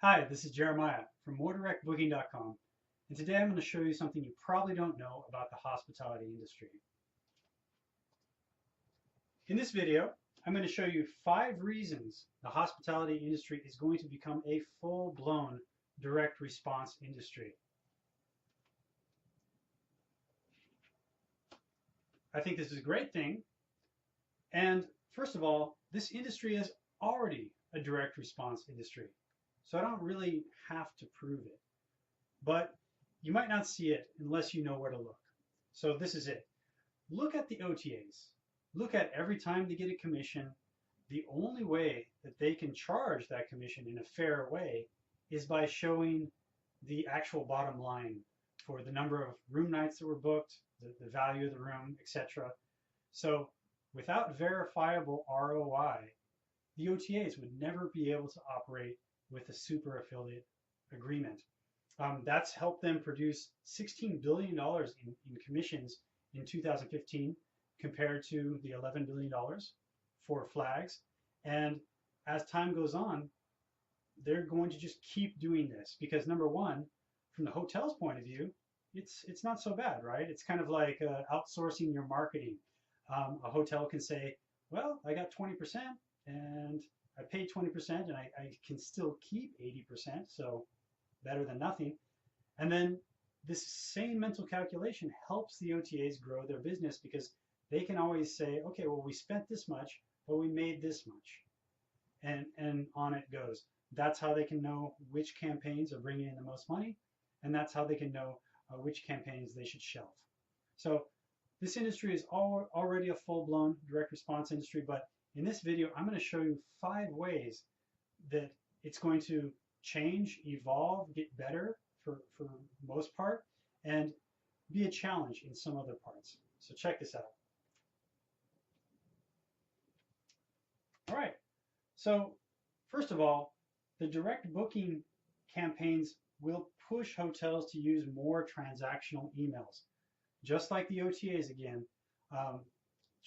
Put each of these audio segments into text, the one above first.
Hi, this is Jeremiah from MoreDirectBooking.com, and today I'm going to show you something you probably don't know about the hospitality industry. In this video, I'm going to show you 5 reasons the hospitality industry is going to become a full-blown direct response industry. I think this is a great thing, and first of all, this industry is already a direct response industry, so I don't really have to prove it. But you might not see it unless you know where to look. So this is it. Look at the OTAs. Look at every time they get a commission. The only way that they can charge that commission in a fair way is by showing the actual bottom line for the number of room nights that were booked, the value of the room, etc. So without verifiable ROI, the OTAs would never be able to operate with a super affiliate agreement. That's helped them produce $16 billion in commissions in 2015 compared to the $11 billion for flags. And as time goes on, they're going to just keep doing this because number one, from the hotel's point of view, it's not so bad, right? It's kind of like outsourcing your marketing. A hotel can say, well, I got 20% and I paid 20% and I can still keep 80%, so better than nothing. And then this same mental calculation helps the OTAs grow their business because they can always say, okay, well, we spent this much, but we made this much. And on it goes. That's how they can know which campaigns are bringing in the most money, and that's how they can know which campaigns they should shelf. So this industry is already a full-blown direct response industry, but in this video, I'm going to show you 5 ways that it's going to change, evolve, get better for most part, and be a challenge in some other parts. So check this out. All right. So first of all, the direct booking campaigns will push hotels to use more transactional emails. Just like the OTAs again,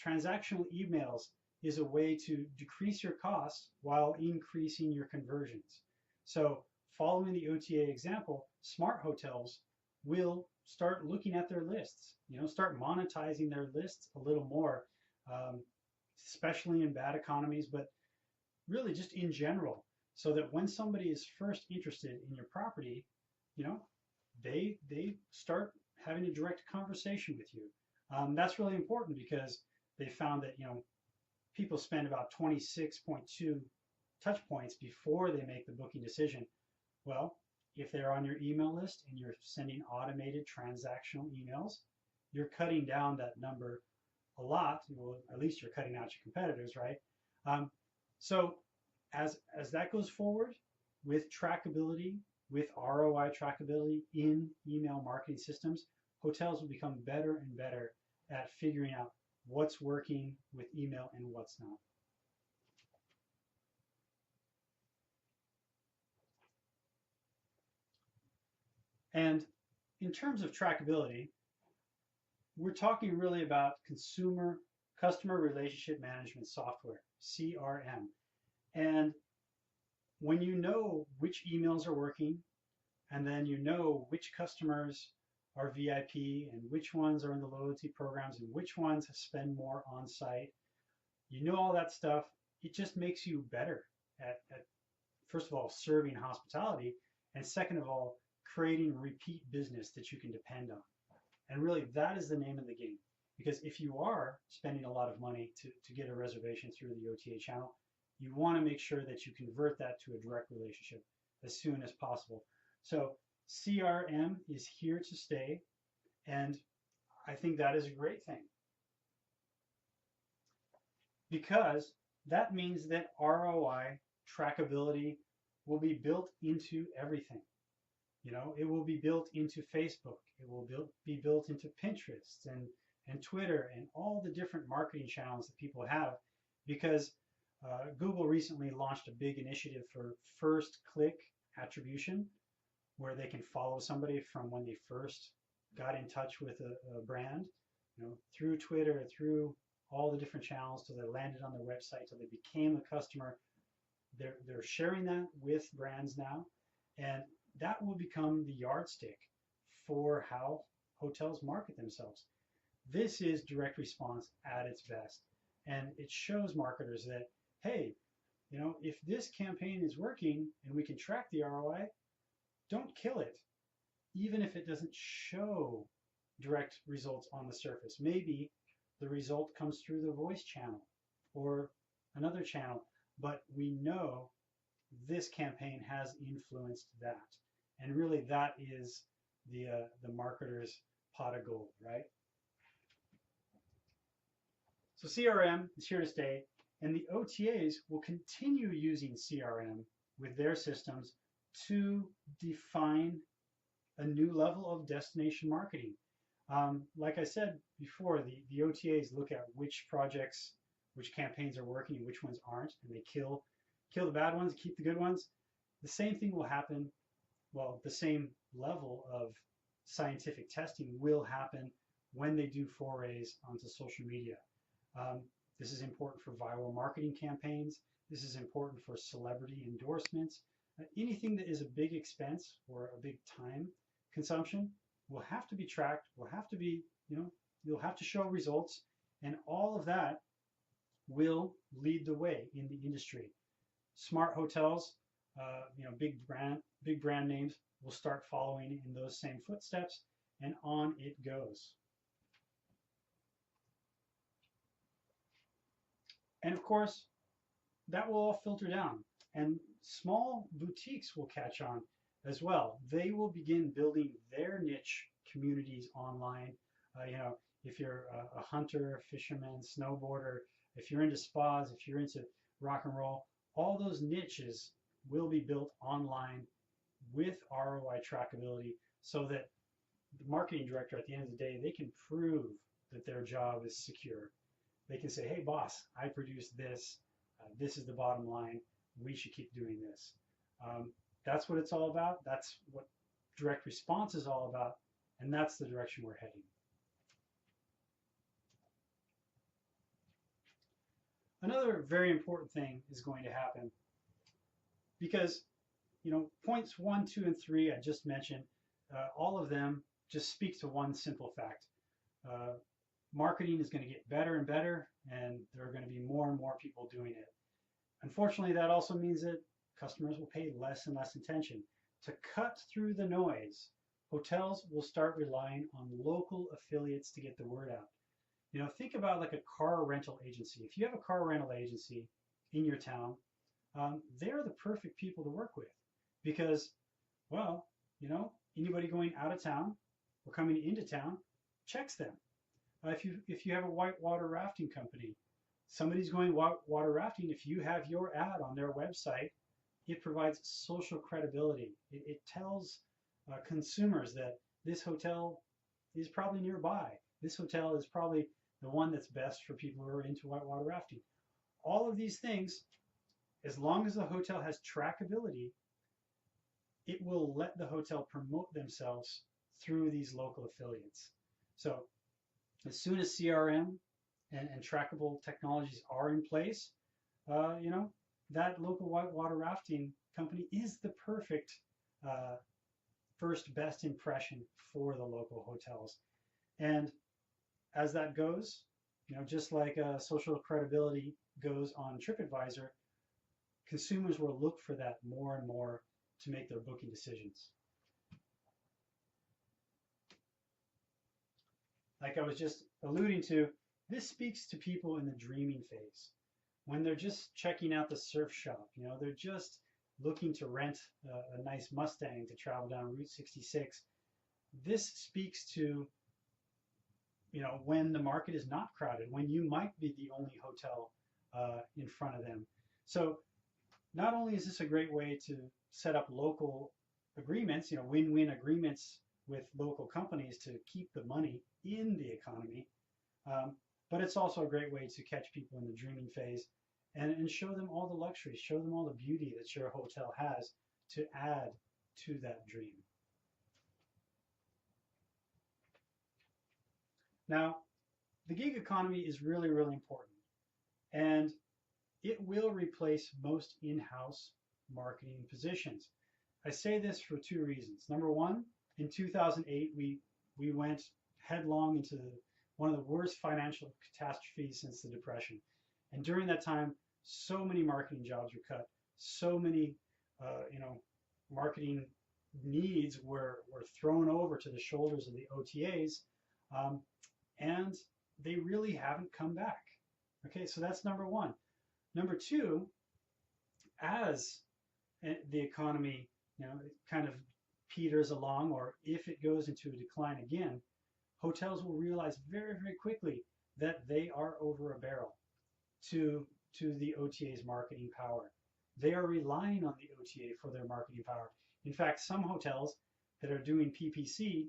transactional emails is a way to decrease your costs while increasing your conversions. So following the OTA example, smart hotels will start looking at their lists, start monetizing their lists a little more, especially in bad economies, but really just in general, so that when somebody is first interested in your property, you know, they start having a direct conversation with you. That's really important because they found that people spend about 26.2 touch points before they make the booking decision. Well, if they're on your email list and you're sending automated transactional emails, you're cutting down that number a lot. Well, at least you're cutting out your competitors, right? So as that goes forward with trackability, with ROI trackability in email marketing systems, hotels will become better and better at figuring out what's working with email and what's not. And in terms of trackability, we're talking really about customer relationship management software, CRM. And when you know which emails are working, and then you know which customers are VIP and which ones are in the loyalty programs and which ones spend more on site, you know all that stuff, it just makes you better at first of all, serving hospitality, and second of all, creating repeat business that you can depend on. And really, that is the name of the game. Because if you are spending a lot of money to get a reservation through the OTA channel, you want to make sure that you convert that to a direct relationship as soon as possible. So CRM is here to stay, and I think that is a great thing because that means that ROI trackability will be built into everything. It will be built into Facebook. It will be built into Pinterest and Twitter and all the different marketing channels that people have because Google recently launched a big initiative for first click attribution where they can follow somebody from when they first got in touch with a brand, through Twitter, through all the different channels till they landed on their website, till they became a customer. They're sharing that with brands now. And that will become the yardstick for how hotels market themselves. This is direct response at its best. And it shows marketers that, hey, if this campaign is working and we can track the ROI, don't kill it, even if it doesn't show direct results on the surface. Maybe the result comes through the voice channel or another channel, but we know this campaign has influenced that. And really that is the marketer's pot of gold, right? So CRM is here to stay, and the OTAs will continue using CRM with their systems to define a new level of destination marketing. Like I said before, the OTAs look at which projects, which campaigns are working and which ones aren't, and they kill the bad ones, keep the good ones. The same thing will happen, well, the same level of scientific testing will happen when they do forays onto social media. This is important for viral marketing campaigns. This is important for celebrity endorsements. Anything that is a big expense or a big time consumption will have to be tracked, will have to be, you'll have to show results, and all of that will lead the way in the industry. Smart hotels, big brand names will start following in those same footsteps, and on it goes. And of course, that will all filter down, and small boutiques will catch on as well. They will begin building their niche communities online. If you're a hunter, fisherman, snowboarder, if you're into spas, if you're into rock and roll, all those niches will be built online with ROI trackability, so that the marketing director at the end of the day, they can prove that their job is secure. They can say, hey boss, I produced this, this is the bottom line, we should keep doing this. That's what it's all about. That's what direct response is all about, and that's the direction we're heading. Another very important thing is going to happen, because points 1, 2, and 3 I just mentioned, all of them just speak to one simple fact. Marketing is going to get better and better, and there are going to be more and more people doing it. Unfortunately, that also means that customers will pay less and less attention. To cut through the noise, hotels will start relying on local affiliates to get the word out. Think about like a car rental agency. If you have a car rental agency in your town, they're the perfect people to work with, because, well, anybody going out of town or coming into town checks them. If you have a whitewater rafting company, somebody's going water rafting, if you have your ad on their website, it provides social credibility. It tells consumers that this hotel is probably nearby. This hotel is probably the one that's best for people who are into whitewater rafting. All of these things, as long as the hotel has trackability, it will let the hotel promote themselves through these local affiliates. So as soon as CRM and trackable technologies are in place, that local whitewater rafting company is the perfect first best impression for the local hotels. And as that goes, just like social credibility goes on TripAdvisor, consumers will look for that more and more to make their booking decisions. Like I was just alluding to, this speaks to people in the dreaming phase, when they're just checking out the surf shop. They're just looking to rent a nice Mustang to travel down Route 66. This speaks to, when the market is not crowded, when you might be the only hotel in front of them. So not only is this a great way to set up local agreements, win-win agreements with local companies to keep the money in the economy, but it's also a great way to catch people in the dreaming phase and show them all the luxuries, show them all the beauty that your hotel has to add to that dream. Now, the gig economy is really, really important, and it will replace most in-house marketing positions. I say this for two reasons. Number one, in 2008, we went headlong into one of the worst financial catastrophes since the Depression. And during that time, so many marketing jobs were cut. So many, marketing needs were thrown over to the shoulders of the OTAs, and they really haven't come back. Okay, so that's number one. Number two, as the economy, it kind of peters along, or if it goes into a decline again, hotels will realize very, very quickly that they are over a barrel to the OTA's marketing power. They are relying on the OTA for their marketing power. In fact, some hotels that are doing PPC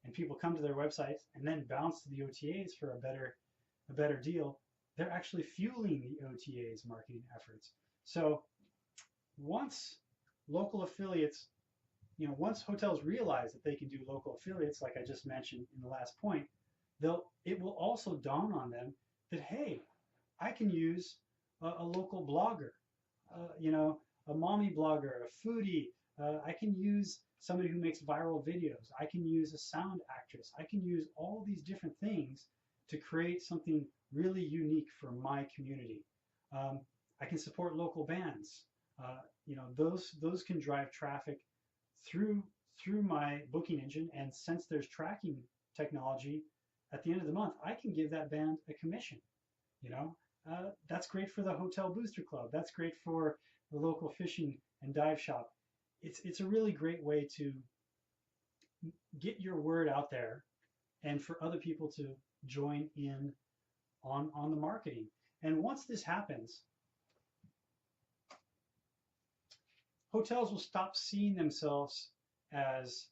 and people come to their websites and then bounce to the OTAs for a better deal, they're actually fueling the OTA's marketing efforts. So once local affiliates, once hotels realize that they can do local affiliates, like I just mentioned in the last point, it will also dawn on them that, hey, I can use a local blogger, a mommy blogger, a foodie. I can use somebody who makes viral videos. I can use a sound actress. I can use all these different things to create something really unique for my community. I can support local bands. Those can drive traffic through my booking engine, and since there's tracking technology, at the end of the month, I can give that band a commission. That's great for the Hotel Booster Club. That's great for the local fishing and dive shop. It's a really great way to get your word out there and for other people to join in on the marketing. And once this happens, hotels will stop seeing themselves as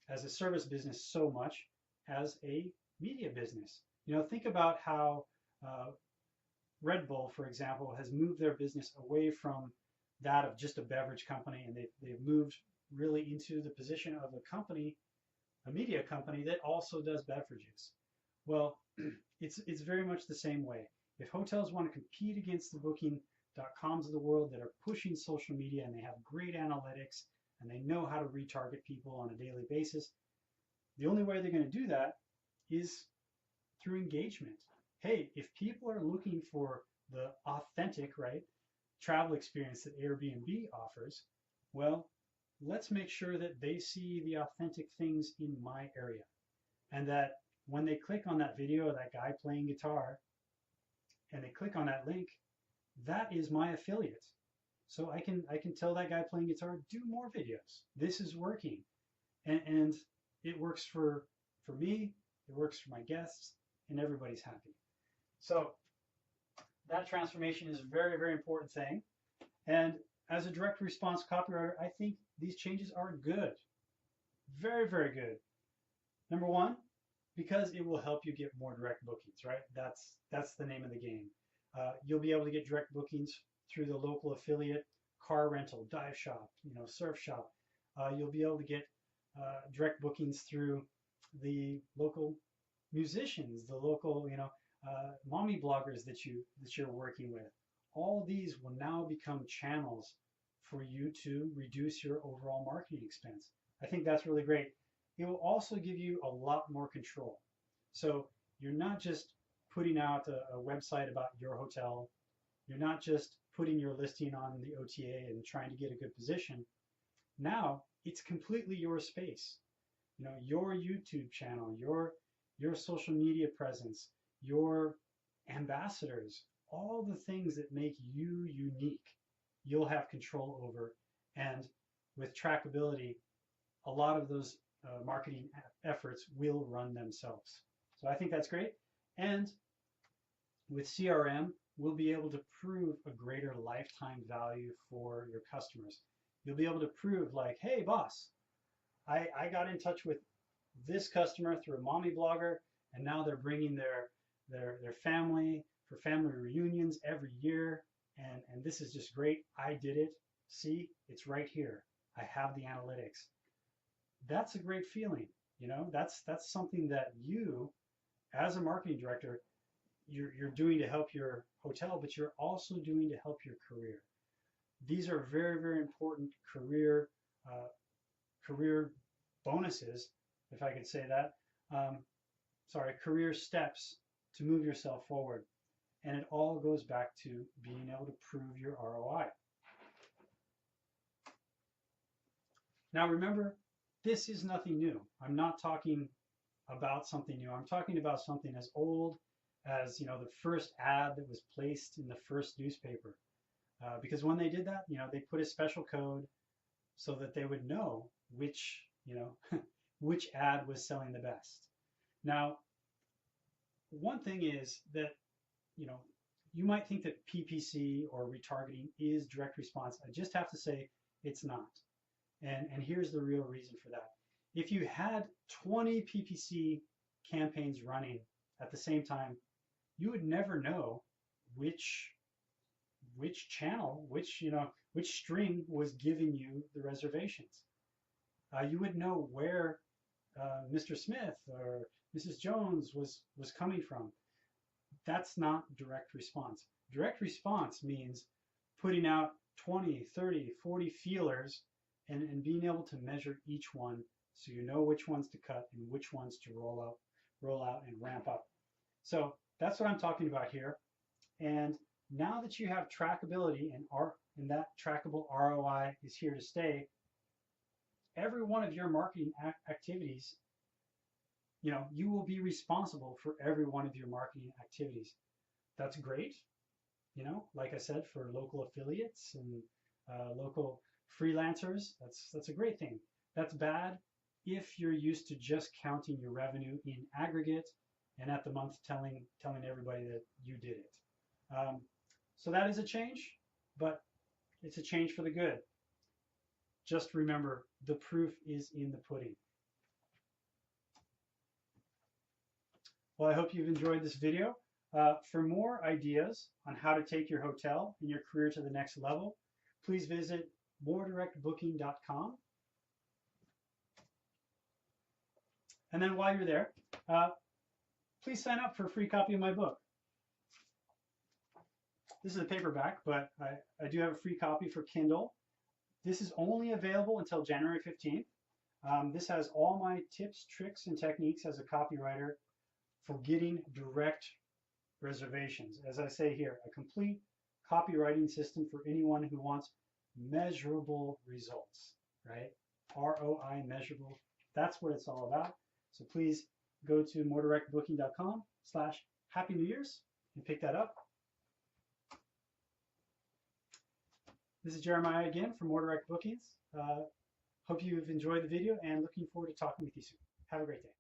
as a service business so much as a media business. Think about how Red Bull, for example, has moved their business away from that of just a beverage company, and they've moved really into the position of a media company that also does beverages. Well, it's very much the same way. If hotels want to compete against the booking.coms of the world that are pushing social media and they have great analytics and they know how to retarget people on a daily basis, the only way they're going to do that is through engagement. Hey, if people are looking for the authentic, travel experience that Airbnb offers, well, let's make sure that they see the authentic things in my area, and that when they click on that video of that guy playing guitar and they click on that link, that is my affiliate. So I can tell that guy playing guitar, do more videos. This is working. And it works for me, it works for my guests, and everybody's happy. So that transformation is a very, very important thing. And as a direct response copywriter, I think these changes are good. Very, very good. Number one, because it will help you get more direct bookings, right? That's the name of the game. You'll be able to get direct bookings through the local affiliate, car rental, dive shop, surf shop. You'll be able to get direct bookings through the local musicians, the local, mommy bloggers that you're working with. All these will now become channels for you to reduce your overall marketing expense. I think that's really great. It will also give you a lot more control. So you're not just putting out a website about your hotel. You're not just putting your listing on the OTA and trying to get a good position. Now it's completely your space. Your YouTube channel, your social media presence, your ambassadors, all the things that make you unique, you'll have control over. And with trackability, a lot of those marketing efforts will run themselves. So I think that's great. And with CRM, we'll be able to prove a greater lifetime value for your customers. You'll be able to prove like, hey boss, I got in touch with this customer through a mommy blogger, and now they're bringing their family for family reunions every year, and this is just great. I did it. See, it's right here. I have the analytics. That's a great feeling. That's something that you, as a marketing director, you're doing to help your hotel, but you're also doing to help your career. these are very, very important career bonuses, if I could say that. Career steps to move yourself forward. And it all goes back to being able to prove your ROI. Now remember, this is nothing new. I'm not talking about something new. I'm talking about something as old as, the first ad that was placed in the first newspaper. Because when they did that, they put a special code so that they would know which, which ad was selling the best. Now, one thing is that, you might think that PPC or retargeting is direct response. I just have to say it's not. And here's the real reason for that. If you had 20 PPC campaigns running at the same time, you would never know which channel, which string was giving you the reservations. You would know where Mr. Smith or Mrs. Jones was coming from. That's not direct response. Direct response means putting out 20, 30, 40 feelers and being able to measure each one so you know which ones to cut and which ones to roll out and ramp up. So that's what I'm talking about here. And now that you have trackability and that trackable ROI is here to stay, every one of your marketing activities, you will be responsible for every one of your marketing activities. That's great, like I said, for local affiliates and local freelancers. That's a great thing. That's bad if you're used to just counting your revenue in aggregate and at the month telling everybody that you did it. So that is a change, but it's a change for the good. Just remember, the proof is in the pudding. Well, I hope you've enjoyed this video. For more ideas on how to take your hotel and your career to the next level, please visit moredirectbooking.com. And then while you're there, please sign up for a free copy of my book. This is a paperback, but I do have a free copy for Kindle. This is only available until January 15th. This has all my tips, tricks, and techniques as a copywriter for getting direct reservations. As I say here, a complete copywriting system for anyone who wants measurable results, right? ROI measurable. That's what it's all about. So please go to moredirectbooking.com/Happy New Year's and pick that up. This is Jeremiah again from More Direct Bookings. Hope you've enjoyed the video and looking forward to talking with you soon. Have a great day.